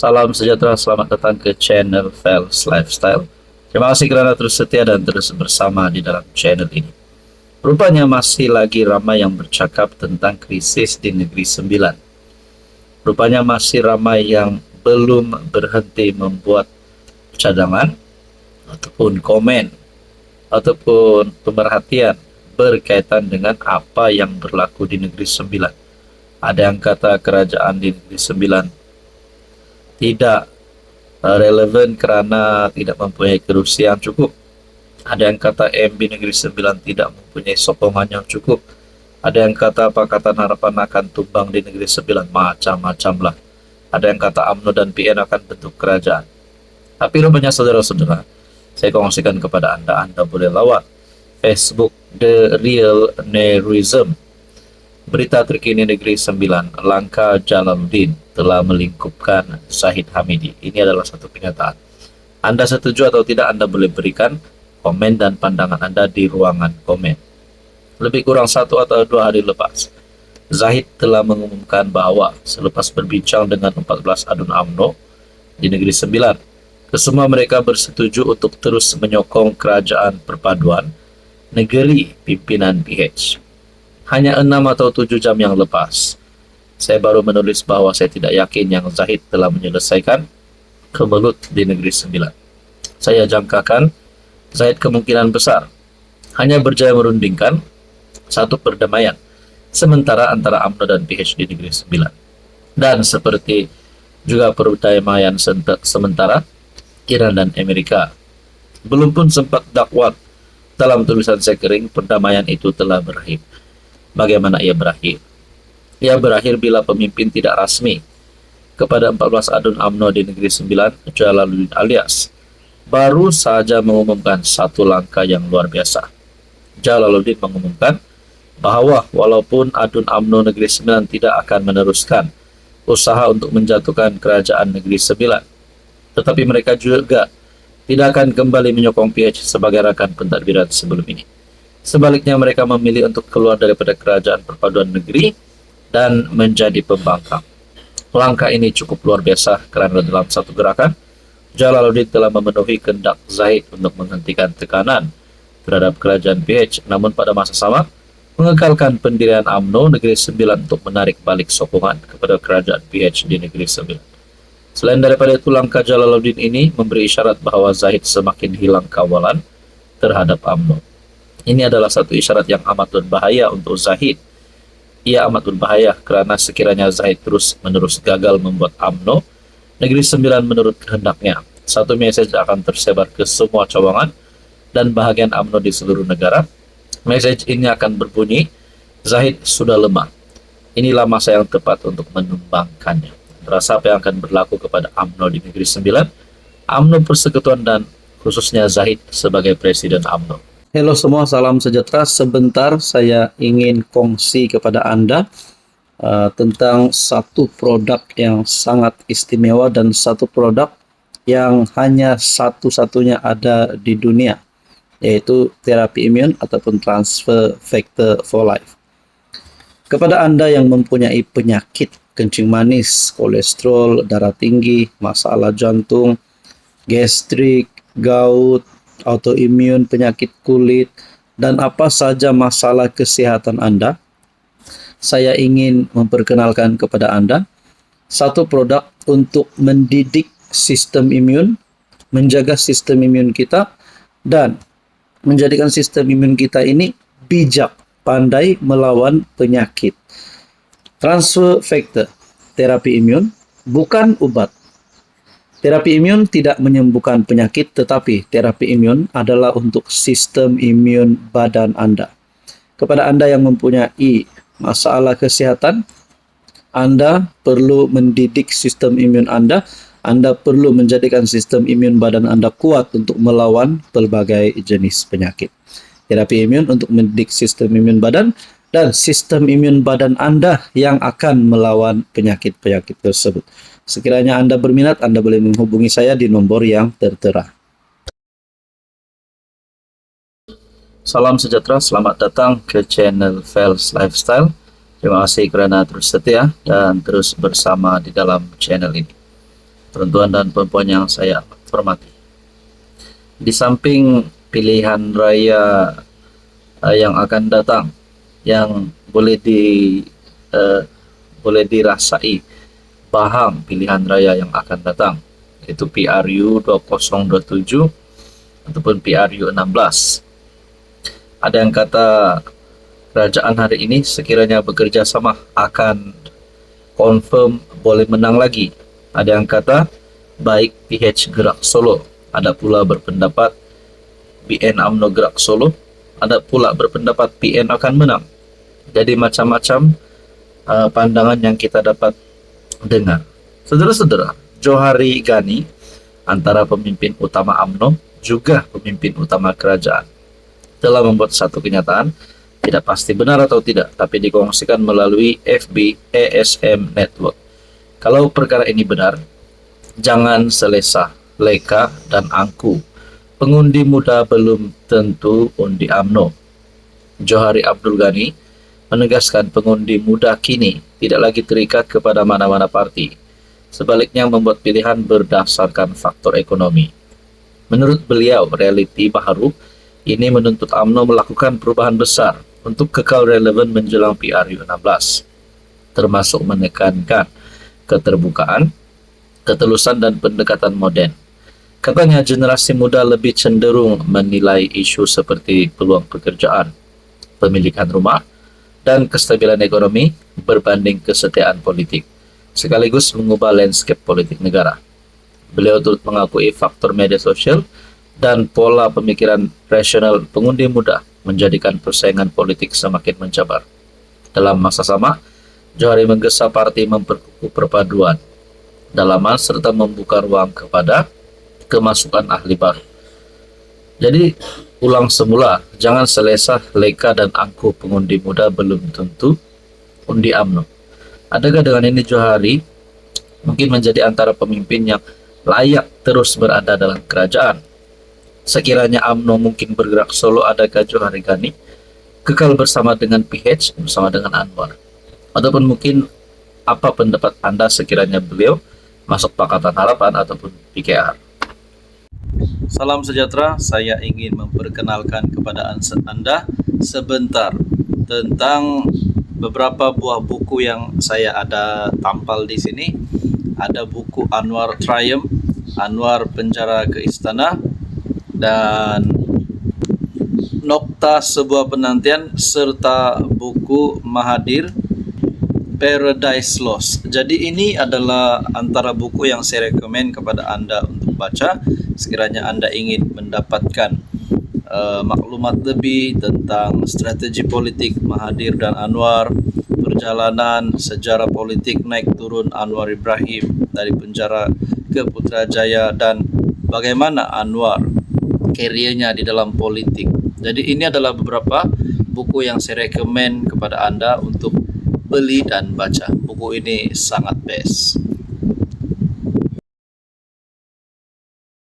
Salam sejahtera, selamat datang ke channel Fels Lifestyle. Terima kasih kerana terus setia dan terus bersama di dalam channel ini. Rupanya masih lagi ramai yang bercakap tentang krisis di Negeri Sembilan. Rupanya masih ramai yang belum berhenti membuat cadangan ataupun komen ataupun pemerhatian berkaitan dengan apa yang berlaku di Negeri Sembilan. Ada yang kata kerajaan di Negeri Sembilan tidak relevan kerana tidak mempunyai kerusi yang cukup. Ada yang kata MB Negeri Sembilan tidak mempunyai sokongan yang cukup. Ada yang kata Pakatan Harapan akan tumbang di Negeri Sembilan. Macam-macam lah. Ada yang kata UMNO dan PN akan bentuk kerajaan. Tapi rupanya saudara-saudara, saya kongsikan kepada Anda boleh lawat Facebook The Real Nerism. Berita terkini Negeri Sembilan, langkah Jalaluddin telah melingkupkan Zahid Hamidi. Ini adalah satu kenyataan. Anda setuju atau tidak, Anda boleh berikan komen dan pandangan Anda di ruangan komen. Lebih kurang 1 atau 2 hari lepas, Zahid telah mengumumkan bahwa selepas berbincang dengan 14 adun UMNO di Negeri Sembilan, kesemua mereka bersetuju untuk terus menyokong kerajaan perpaduan negeri pimpinan PH. Hanya 6 atau 7 jam yang lepas, saya baru menulis bahawa saya tidak yakin yang Zahid telah menyelesaikan kemelut di Negeri Sembilan. Saya jangkakan Zahid kemungkinan besar hanya berjaya merundingkan satu perdamaian sementara antara UMNO dan PH di Negeri Sembilan. Dan seperti juga perdamaian sementara Iran dan Amerika. Belum pun sempat dakwat dalam tulisan saya kering, perdamaian itu telah berakhir. Bagaimana ia berakhir? Ia berakhir bila pemimpin tidak rasmi kepada 14 adun UMNO di Negeri Sembilan, Jalaluddin alias, baru saja mengumumkan satu langkah yang luar biasa. Jalaluddin mengumumkan bahawa walaupun adun UMNO Negeri Sembilan tidak akan meneruskan usaha untuk menjatuhkan kerajaan Negeri Sembilan, tetapi mereka juga tidak akan kembali menyokong PH sebagai rakan pentadbiran sebelum ini. Sebaliknya, mereka memilih untuk keluar daripada kerajaan perpaduan negeri dan menjadi pembangkang. Langkah ini cukup luar biasa kerana dalam satu gerakan, Jalaluddin telah memenuhi kehendak Zahid untuk menghentikan tekanan terhadap kerajaan PH, namun pada masa sama mengekalkan pendirian UMNO Negeri Sembilan untuk menarik balik sokongan kepada kerajaan PH di Negeri Sembilan. Selain daripada itu, langkah Jalaluddin ini memberi isyarat bahawa Zahid semakin hilang kawalan terhadap UMNO. Ini adalah satu isyarat yang amat berbahaya untuk Zahid. Ia amat berbahaya kerana sekiranya Zahid terus-menerus gagal membuat UMNO Negeri Sembilan menurut kehendaknya, satu mesej akan tersebar ke semua cawangan dan bahagian UMNO di seluruh negara. Mesej ini akan berbunyi, Zahid sudah lemah. Inilah masa yang tepat untuk menumbangkannya. Berasa apa yang akan berlaku kepada UMNO di Negeri Sembilan, UMNO Persekutuan dan khususnya Zahid sebagai Presiden UMNO. Hello semua, salam sejahtera. Sebentar saya ingin kongsi kepada Anda tentang satu produk yang sangat istimewa dan satu produk yang hanya satu-satunya ada di dunia, yaitu terapi imun ataupun transfer factor for life. Kepada Anda yang mempunyai penyakit kencing manis, kolesterol, darah tinggi, masalah jantung, gastrik, gout, autoimun, penyakit kulit, dan apa saja masalah kesihatan Anda, saya ingin memperkenalkan kepada Anda satu produk untuk mendidik sistem imun, menjaga sistem imun kita, dan menjadikan sistem imun kita ini bijak, pandai melawan penyakit. Transfer factor, terapi imun, bukan obat. Terapi imun tidak menyembuhkan penyakit, tetapi terapi imun adalah untuk sistem imun badan Anda. Kepada Anda yang mempunyai masalah kesihatan, Anda perlu mendidik sistem imun Anda. Anda perlu menjadikan sistem imun badan Anda kuat untuk melawan pelbagai jenis penyakit. Terapi imun untuk mendidik sistem imun badan dan sistem imun badan Anda yang akan melawan penyakit-penyakit tersebut. Sekiranya Anda berminat, Anda boleh menghubungi saya di nomor yang tertera. Salam sejahtera, selamat datang ke channel Fels Lifestyle. Terima kasih kerana terus setia dan terus bersama di dalam channel ini. Tuan-tuan dan puan-puan yang saya hormati. Di samping pilihan raya yang akan datang, yang eh, boleh dirasai paham pilihan raya yang akan datang, yaitu PRU 2027 ataupun PRU 16. Ada yang kata kerajaan hari ini sekiranya bekerja sama akan confirm boleh menang lagi. Ada yang kata baik PH Gerak Solo, ada pula berpendapat PN UMNO Gerak Solo, ada pula berpendapat PN akan menang. Jadi macam-macam pandangan yang kita dapat dengar. Saudara-saudara, Johari Gani antara pemimpin utama UMNO juga pemimpin utama kerajaan telah membuat satu kenyataan, tidak pasti benar atau tidak, tapi dikongsikan melalui FB ASM Network. Kalau perkara ini benar, jangan selesa, leka, dan angku. Pengundi muda belum tentu undi UMNO. Johari Abdul Ghani menegaskan pengundi muda kini tidak lagi terikat kepada mana-mana parti. Sebaliknya membuat pilihan berdasarkan faktor ekonomi. Menurut beliau, realiti baru ini menuntut UMNO melakukan perubahan besar untuk kekal relevan menjelang PRU 16, termasuk menekankan keterbukaan, ketelusan, dan pendekatan modern. Katanya generasi muda lebih cenderung menilai isu seperti peluang pekerjaan, pemilikan rumah, dan kestabilan ekonomi berbanding kesetiaan politik, sekaligus mengubah landscape politik negara. Beliau turut mengakui faktor media sosial dan pola pemikiran rasional pengundi muda menjadikan persaingan politik semakin mencabar. Dalam masa sama, Johari menggesa parti memperkukuh perpaduan, dalaman, serta membuka ruang kepada kemasukan ahli baru. Jadi, ulang semula, jangan selesa, leka, dan angkuh pengundi muda belum tentu undi UMNO. Adakah dengan ini Johari mungkin menjadi antara pemimpin yang layak terus berada dalam kerajaan? Sekiranya UMNO mungkin bergerak solo, adakah Johari Gani kekal bersama dengan PH, bersama dengan Anwar? Ataupun mungkin apa pendapat Anda sekiranya beliau masuk Pakatan Harapan ataupun PKR? Salam sejahtera, saya ingin memperkenalkan kepada Anda sebentar tentang beberapa buah buku yang saya ada tampal di sini. Ada buku Anwar Triumph, Anwar Penjara ke Istana, dan Nokta Sebuah Penantian, serta buku Mahathir Paradise Lost. Jadi ini adalah antara buku yang saya rekomen kepada Anda untuk baca sekiranya Anda ingin mendapatkan maklumat lebih tentang strategi politik Mahathir dan Anwar, perjalanan sejarah politik naik turun Anwar Ibrahim dari penjara ke Putrajaya, dan bagaimana Anwar karirnya di dalam politik. Jadi ini adalah beberapa buku yang saya rekomen kepada Anda untuk beli dan baca. Buku ini sangat best.